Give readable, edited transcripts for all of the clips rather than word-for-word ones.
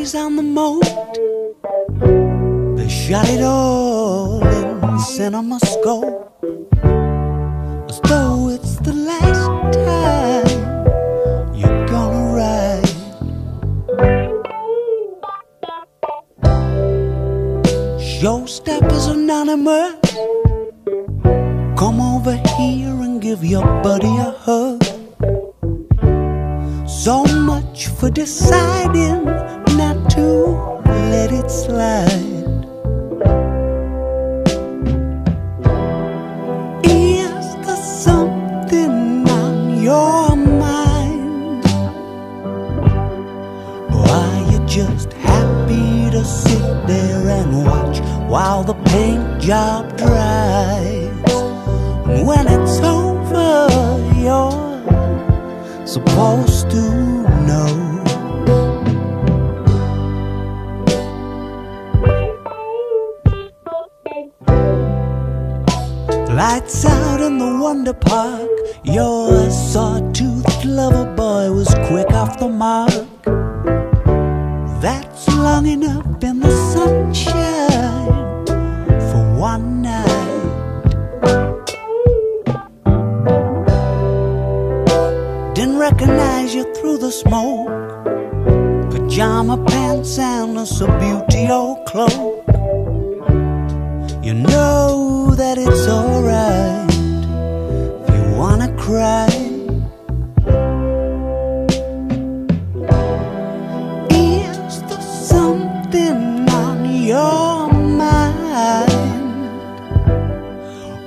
skis on the Moat. They shot it all in CinemaScope, as though it's the last time you're gonna ride. Showstoppers Anonymous, come over here and give your buddy a hug. So much for deciding not to let it slide. Is there something on your mind? Or are you just happy to sit there and watch while the paint job dries? And when it's over, you're supposed to know. Lights out in the Wonderpark, your sawtoothed lover boy was quick off the mark. That's long enough in the sunshine for one night. Didn't recognize you through the smoke, pyjama pants and a Subbuteo cloak. You know that it's alright if you wanna cry. Is there something on your mind?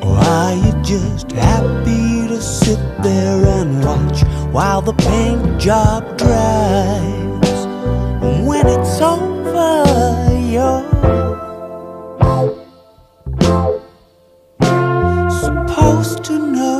Or are you just happy to sit there and watch while the paint job dries? And when it's over, you're supposed to know.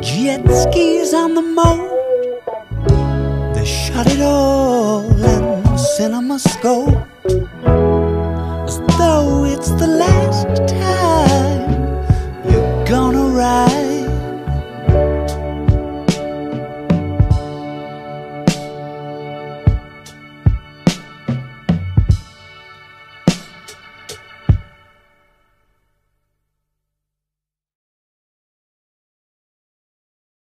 Jet skis on the Moat, they shot it all in CinemaScope, as though it's the last time